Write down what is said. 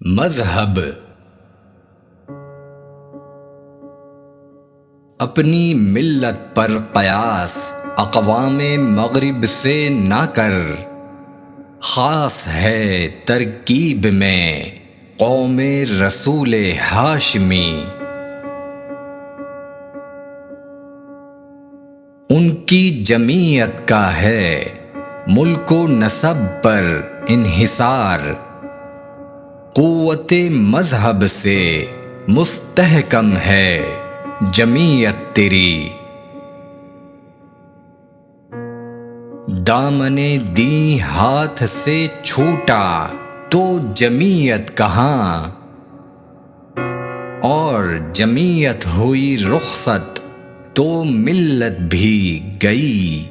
مذہب اپنی ملت پر قیاس اقوام مغرب سے نہ کر، خاص ہے ترکیب میں قوم رسول ہاشمی۔ ان کی جمعیت کا ہے ملک و نسب پر انحصار، قوت مذہب سے مستحکم ہے جمعیت تیری۔ دامن دین ہاتھ سے چھوٹا تو جمعیت کہاں، اور جمعیت ہوئی رخصت تو ملت بھی گئی۔